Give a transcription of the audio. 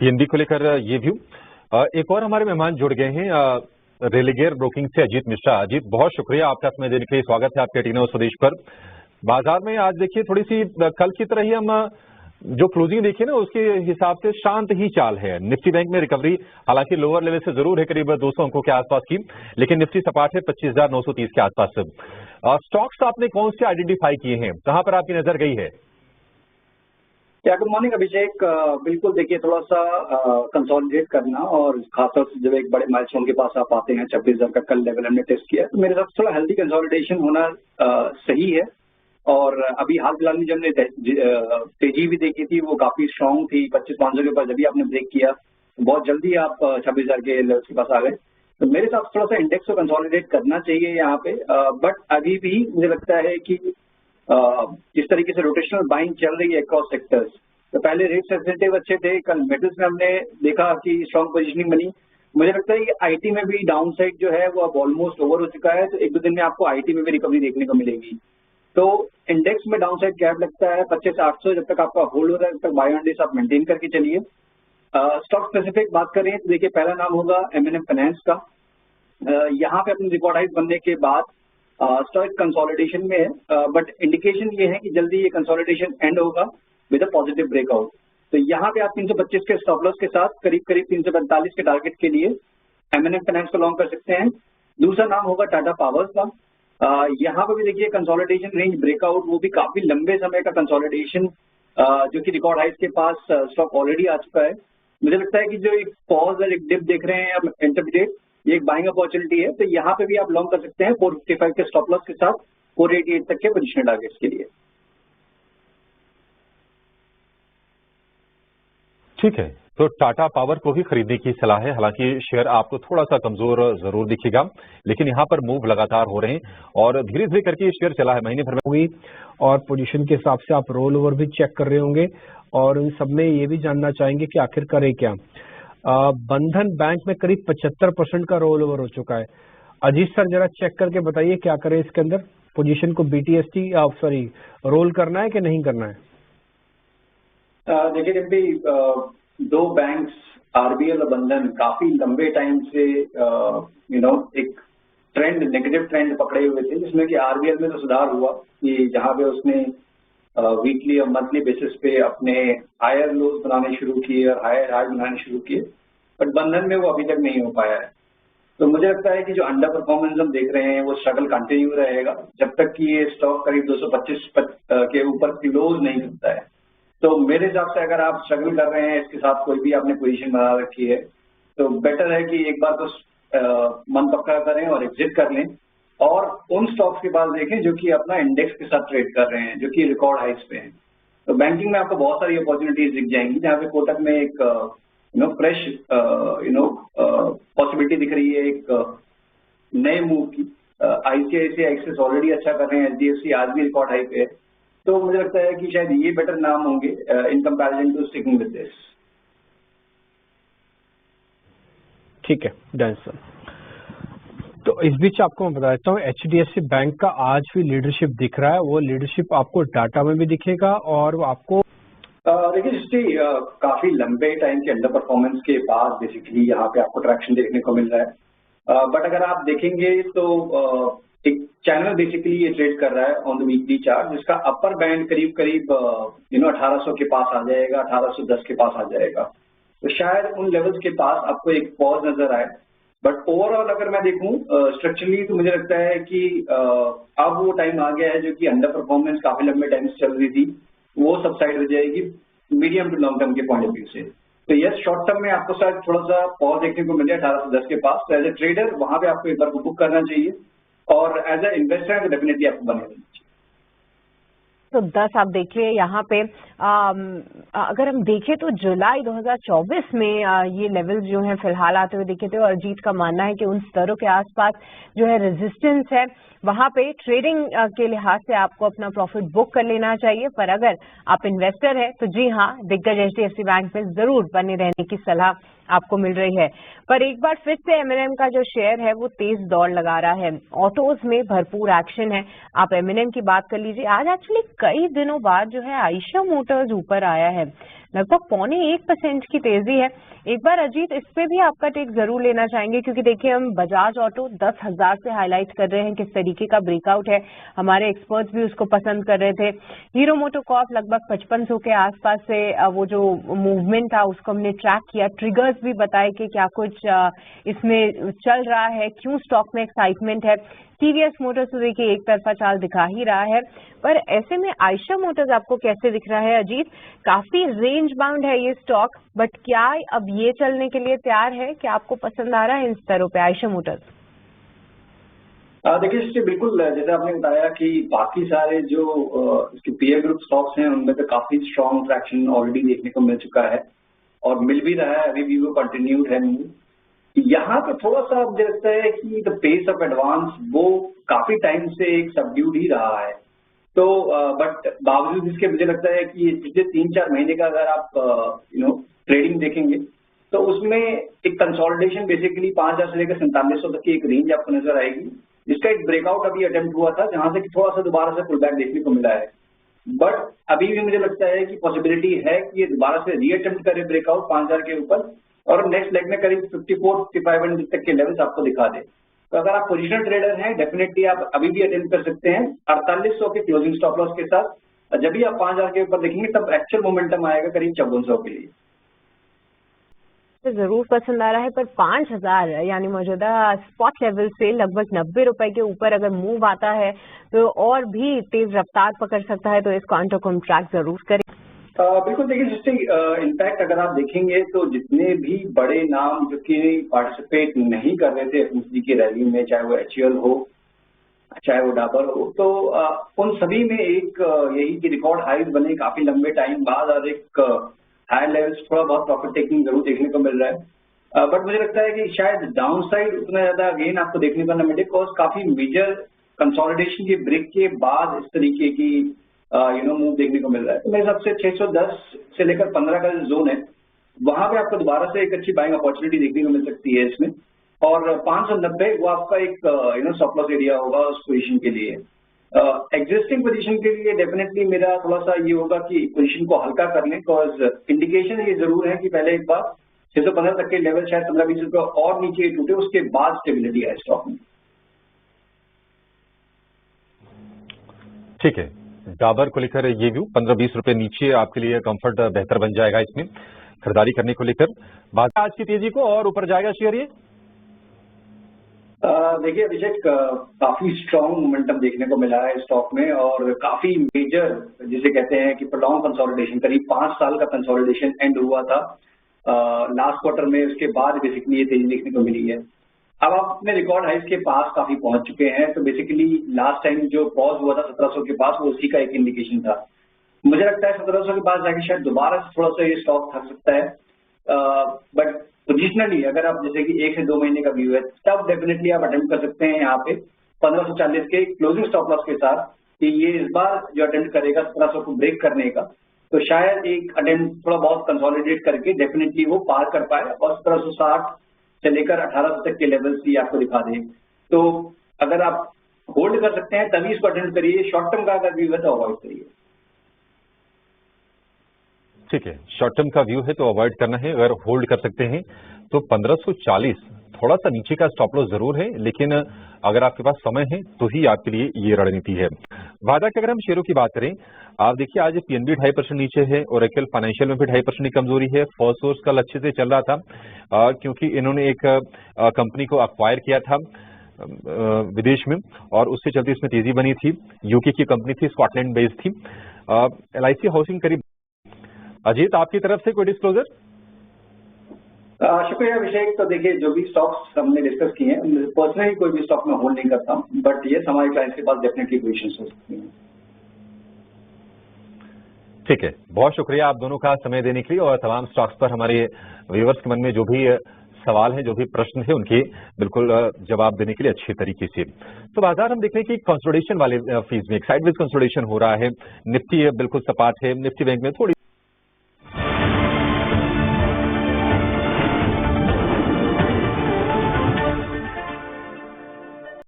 PNB को लेकर ये व्यू। एक और हमारे मेहमान जुड़ गए हैं रेलिगेयर ब्रोकिंग से अजीत मिश्रा। अजीत, बहुत शुक्रिया आपका समय देने के लिए। स्वागत है आपके टीनो स्वदेश पर। बाजार में आज देखिए थोड़ी सी कल की तरह ही हम जो क्लोजिंग देखिए ना उसके हिसाब से शांत ही चाल है। निफ्टी बैंक में रिकवरी हालांकि लोअर लेवल से जरूर है, करीब 200 अंकों के आसपास की, लेकिन निफ्टी सपाट है 25,930 के आसपास। स्टॉक्स आपने कौन से आइडेंटिफाई किए हैं, कहां पर आपकी नजर गई है? गुड मॉर्निंग अभिषेक। बिल्कुल देखिए, थोड़ा सा कंसोलिडेट करना और खासतौर से जब एक बड़े माइलस्टोन के पास आप आते हैं, 26,000 का कल लेवल हमने टेस्ट किया, तो मेरे हिसाब से थोड़ा हेल्दी कंसोलिडेशन होना सही है। और अभी हाल फिलहाल में जब हमने तेजी भी देखी थी वो काफी स्ट्रांग थी 25,500 के ऊपर। जब भी आपने ब्रेक किया बहुत जल्दी आप 26,000 के लेवल के पास आ गए। तो मेरे हिसाब से थोड़ा सा इंडेक्स को कंसोलिडेट करना चाहिए यहाँ पे। बट अभी भी मुझे लगता है कि जिस तरीके से रोटेशनल बाइंग चल रही है अक्रॉस सेक्टर्स, तो पहले रेट सेंसिटिव अच्छे थे, कल मेटल्स में हमने देखा कि स्ट्रॉन्ग पोजीशनिंग बनी। मुझे लगता है कि आईटी में भी डाउन साइड जो है वो अब ऑलमोस्ट ओवर हो चुका है, तो एक दो दिन में आपको आईटी में भी रिकवरी देखने को मिलेगी। तो इंडेक्स में डाउन साइड गैप लगता है 25,800, जब तक आपका होल्ड हो रहा है तब तक बाय ऑन डेज आप मेंटेन करके चलिए। स्टॉक स्पेसिफिक बात करें तो देखिए, पहला नाम होगा एमएनएम फाइनेंस का। यहाँ पे अपने रिकॉर्ड हाइक बनने के बाद स्टॉक कंसोलिडेशन में है, बट इंडिकेशन ये है कि जल्दी ये कंसोलिडेशन एंड होगा विद अ पॉजिटिव ब्रेकआउट। तो यहाँ पे आप 325 के स्टॉप लॉस के साथ करीब 345 के टारगेट के लिए एमएनएम फाइनेंस को लॉन्ग कर सकते हैं। दूसरा नाम होगा टाटा पावर्स का। यहाँ पे भी देखिए कंसोलिडेशन रेंज ब्रेकआउट, वो भी काफी लंबे समय का कंसोलिडेशन, जो कि रिकॉर्ड हाइक के पास स्टॉक ऑलरेडी आ चुका है। मुझे लगता है कि जो एक पॉज और एक डिप देख रहे हैं अब इंटरमीडिएट, ये एक बाइंग अपॉर्चुनिटी है, तो यहाँ पे भी आप लॉन्ग कर सकते हैं 455 के स्टॉप लॉस के साथ 488 तक के पोजिशन टारगेट्स के लिए। ठीक है, तो टाटा पावर को भी खरीदने की सलाह है। हालांकि शेयर आपको थोड़ा सा कमजोर जरूर दिखेगा, लेकिन यहाँ पर मूव लगातार हो रहे हैं और धीरे धीरे करके ये शेयर चला है, महीने भर में हुई। और पोजीशन के हिसाब से आप रोल ओवर भी चेक कर रहे होंगे और उन सब में ये भी जानना चाहेंगे कि आखिर करे क्या। बंधन बैंक में करीब 75% का रोल ओवर हो चुका है। अजीत सर जरा चेक करके बताइए क्या करें इसके अंदर, पोजीशन को बीटीएसटी रोल करना है कि नहीं करना है? देखिए जब दो बैंक्स आरबीएल और बंधन काफी लंबे टाइम से एक ट्रेंड, नेगेटिव ट्रेंड पकड़े हुए थे, जिसमें कि आरबीएल में तो सुधार हुआ कि जहां पे उसने वीकली और मंथली बेसिस पे अपने हायर लोज बनाने शुरू किए और हायर हाई बनाने शुरू किए, बट बंधन में वो अभी तक नहीं हो पाया है। तो मुझे लगता है कि जो अंडर परफॉर्मेंस हम देख रहे हैं वो स्ट्रगल कंटिन्यू रहेगा जब तक कि ये स्टॉक करीब 225 के ऊपर क्लोज नहीं करता है। तो मेरे हिसाब से अगर आप स्ट्रगल कर रहे हैं इसके साथ, कोई भी आपने पोजीशन बना रखी है, तो बेटर है कि एक बार तो मन पक्का करें और एग्जिट कर लें और उन स्टॉक्स के पास देखें जो कि अपना इंडेक्स के साथ ट्रेड कर रहे हैं, जो कि रिकॉर्ड हाइट्स पे हैं। तो बैंकिंग में आपको बहुत सारी अपॉर्चुनिटीज दिख जाएंगी, जहाँ पे कोटक में एक फ्रेश पॉसिबिलिटी दिख रही है एक नए मूव की। आईसीआईसीआई एक्सिस ऑलरेडी अच्छा कर रहे हैं, एचडीएफसी आज भी रिकॉर्ड हाई पे है। तो मुझे लगता है कि शायद ये बेटर नाम होंगे in comparison to sticking with this. ठीक है, डन सर। तो इस बीच आपको मैं बता देता हूँ, एचडीएफसी बैंक का आज भी लीडरशिप दिख रहा है। वो लीडरशिप आपको डाटा में भी दिखेगा और आपको देखिए काफी लंबे टाइम के अंडर परफॉर्मेंस के बाद बेसिकली यहाँ पे आपको ट्रैक्शन देखने को मिल रहा है। बट अगर आप देखेंगे तो एक चैनल बेसिकली ये ट्रेड कर रहा है ऑन द वीकली चार्ट, जिसका अपर बैंड करीब 1800 के पास आ जाएगा, 1810 के पास आ जाएगा। तो शायद उन लेवल्स के पास आपको एक पॉज नजर आए। बट ओवरऑल अगर मैं देखूं स्ट्रक्चरली, तो मुझे लगता है कि अब वो टाइम आ गया है जो कि अंडर परफॉर्मेंस काफी लंबे टाइम से चल रही थी, वो सबसाइड हो जाएगी मीडियम टू लॉन्ग टर्म के पॉइंट ऑफ व्यू से। तो यस, शॉर्ट टर्म में आपको शायद थोड़ा सा पॉज देखने को मिल जाए 1810 के पास। तो एज ए ट्रेडर वहां पे आपको एक बार बुक करना चाहिए और एज ए इन्वेस्टर तो डेफिनेटली आपको बने रहना चाहिए। तो 10 आप देखिए यहाँ पे अगर हम देखें तो जुलाई 2024 में ये लेवल जो है फिलहाल आते हुए दिखे थे और अजीत का मानना है कि उन स्तरों के आसपास जो है रेजिस्टेंस है, वहां पे ट्रेडिंग के लिहाज से आपको अपना प्रॉफिट बुक कर लेना चाहिए। पर अगर आप इन्वेस्टर है तो जी हाँ, दिग्गज एचडीएफसी बैंक में जरूर बने रहने की सलाह आपको मिल रही है। पर एक बार फिर से M&M का जो शेयर है वो तेज दौड़ लगा रहा है। ऑटोज में भरपूर एक्शन है। आप M&M की बात कर लीजिए, आज एक्चुअली कई दिनों बाद जो है आयशा मोटर्स ऊपर आया है, लगभग 0.25% की तेजी है। एक बार अजीत इस पे भी आपका टेक जरूर लेना चाहेंगे, क्योंकि देखिए हम बजाज ऑटो 10,000 से हाईलाइट कर रहे हैं किस तरीके का ब्रेकआउट है, हमारे एक्सपर्ट्स भी उसको पसंद कर रहे थे। हीरो मोटोकॉर्प लगभग 5500 के आसपास से वो जो मूवमेंट था उसको हमने ट्रैक किया, ट्रिगर्स भी बताए कि क्या कुछ इसमें चल रहा है, क्यों स्टॉक में एक्साइटमेंट है। टीवीएस मोटर्स तो देखिए एक तरफा चाल दिखा ही रहा है, पर ऐसे में आयशा मोटर्स आपको कैसे दिख रहा है अजीत? काफी रेंज बाउंड है ये स्टॉक, बट क्या अब ये चलने के लिए तैयार है? क्या आपको पसंद आ रहा है इन स्तरों पे आयशा मोटर्स? देखिए इससे बिल्कुल जैसे आपने बताया कि बाकी सारे जो इसके पीयर ग्रुप स्टॉक्स हैं उनमें तो काफी स्ट्रॉन्ग ट्रैक्शन ऑलरेडी देखने को मिल चुका है और मिल भी रहा है, अभी भी वो कंटिन्यूड है। यहाँ पे थोड़ा सा मुझे लगता है कि द पेस ऑफ एडवांस वो काफी टाइम से एक सबड्यूड ही रहा है। तो बट बावजूद इसके मुझे लगता है कि पिछले 3-4 महीने का अगर आप ट्रेडिंग देखेंगे तो उसमें एक कंसोलिडेशन बेसिकली 5,000 से लेकर 4700 तक की एक रेंज आपको नजर आएगी, जिसका एक ब्रेकआउट अभी अटेम्प्ट हुआ था जहां से कि थोड़ा सा दोबारा से पुल बैक देखने को मिला है। बट अभी भी मुझे लगता है कि पॉसिबिलिटी है कि ये दोबारा से रीअटेम्प्ट करे ब्रेकआउट 5,000 के ऊपर और नेक्स्ट लेग में करीब 54-55 तक के लेवल्स आपको दिखा दे। तो अगर आप पोजिशनल ट्रेडर हैं डेफिनेटली आप अभी भी अटेम्प्ट कर सकते हैं 4800 के क्लोजिंग स्टॉप लॉस के साथ। जब भी आप 5,000 के ऊपर देखेंगे तब एक्चुअल मोमेंटम आएगा करीब 5400 के लिए। जरूर पसंद आ रहा है, पर 5,000 यानी मौजूदा स्पॉट लेवल से लगभग 90 रुपए के ऊपर अगर मूव आता है तो और भी तेज रफ्तार पकड़ सकता है, तो इस काउंटर को हम ट्रैक जरूर करें। बिल्कुल देखिए जिससे इनफैक्ट अगर आप देखेंगे तो जितने भी बड़े नाम जो कि पार्टिसिपेट नहीं कर रहे थे एफएमसीजी की रैली में, चाहे वो HUL हो चाहे वो डाबर हो, तो उन सभी में एक यही कि रिकॉर्ड हाइज बने काफी लंबे टाइम बाद और एक हायर लेवल्स थोड़ा बहुत प्रॉफिट टेकिंग जरूर देखने को मिल रहा है। बट मुझे लगता है कि शायद डाउन साइड उतना ज्यादा गेन आपको देखने को न मिले, बिकॉज काफी मेजर कंसोलिडेशन के ब्रेक के बाद इस तरीके की मूव देखने को मिल रहा है। तो मेरे हिसाब से 610 से लेकर 15 का जो जोन है वहां पे आपको दोबारा से एक अच्छी बाइंग अपॉर्चुनिटी देखने को मिल सकती है इसमें, और 590 वो आपका एक स्टॉप लॉस एरिया होगा उस पोजीशन के लिए। एग्जिस्टिंग पोजीशन के लिए डेफिनेटली मेरा थोड़ा सा ये होगा कि पोजीशन को हल्का कर लें, बिकॉज इंडिकेशन ये जरूर है कि पहले एक बार 615 तक के लेवल शायद 15-20 रुपये और नीचे टूटे, उसके बाद स्टेबिलिटी है स्टॉक में। ठीक है, डाबर को लेकर ये व्यू 15-20 रुपए नीचे आपके लिए कंफर्ट बेहतर बन जाएगा इसमें खरीदारी करने को लेकर। बाजार आज की तेजी को और ऊपर जाएगा शेयर ये? देखिए अभिषेक काफी स्ट्रॉन्ग मोमेंटम देखने को मिला है स्टॉक में और काफी मेजर जिसे कहते हैं कि प्रोलॉन्ग कंसोलिडेशन, करीब 5 साल का कंसोलिडेशन एंड हुआ था लास्ट क्वार्टर में, उसके बाद बेसिकली ये तेजी देखने को मिली है। अब आप अपने रिकॉर्ड हाइज के पास काफी पहुंच चुके हैं, तो बेसिकली लास्ट टाइम जो पॉज हुआ था 1700 के पास वो उसी का एक इंडिकेशन था। मुझे लगता है 1700 के पास जाके शायद दोबारा से थोड़ा सा ये स्टॉक थक सकता है, बट पोजिशनली अगर आप जैसे कि 1 से 2 महीने का व्यू है तब डेफिनेटली आप अटेम्प्ट कर सकते हैं यहाँ पे 1540 के क्लोजिंग स्टॉप लॉस के साथ कि ये इस बार जो अटेम्प्ट करेगा 1700 को ब्रेक करने का, तो शायद एक अटेम्प्ट थोड़ा बहुत कंसोलिडेट करके डेफिनेटली वो पार कर पाए और 1760 से लेकर 1800 तक के लेवल्स भी आपको दिखा दें। तो अगर आप होल्ड कर सकते हैं तभी इसको अटेम्प्ट करिए, शॉर्ट टर्म का अगर व्यू है तो अवॉइड करिए। ठीक है, शॉर्ट टर्म का व्यू है तो अवॉइड करना है, अगर होल्ड कर सकते हैं तो 1540 थोड़ा सा नीचे का स्टॉप लॉस जरूर है, लेकिन अगर आपके पास समय है तो ही आपके लिए ये रणनीति है। वादा की अगर हम शेयरों की बात करें, आप देखिए आज पीएनबी 2.5% नीचे है, ओरेकल फाइनेंशियल में भी 2.5% की कमजोरी है। फर्स्ट सोर्स कल अच्छे से चल रहा था क्योंकि इन्होंने एक कंपनी को अक्वायर किया था विदेश में और उससे चलते इसमें तेजी बनी थी। यूके की कंपनी थी, स्कॉटलैंड बेस्ड थी। LIC हाउसिंग करीब। अजीत आपकी तरफ से कोई डिस्क्लोजर? शुक्रिया अभिषेक। तो देखिए जो भी स्टॉक्स हमने डिस्कस किए हैं पर्सनली कोई भी स्टॉक में होल्ड नहीं करता हूँ, बट ये हमारे क्लाइंट्स के पास डेफिनेटली पोजीशंस हो सकती हैं। ठीक है, बहुत शुक्रिया आप दोनों का समय देने के लिए और तमाम स्टॉक्स पर हमारे व्यूअर्स के मन में जो भी सवाल है, जो भी प्रश्न है, उनके बिल्कुल जवाब देने के लिए अच्छे तरीके से। तो बाजार हम देख रहे हैं कि कंसोलिडेशन वाले फीस में एक साइडवेज कंसोलिडेशन हो रहा है। निफ्टी बिल्कुल सपाट है, निफ्टी बैंक में थोड़ी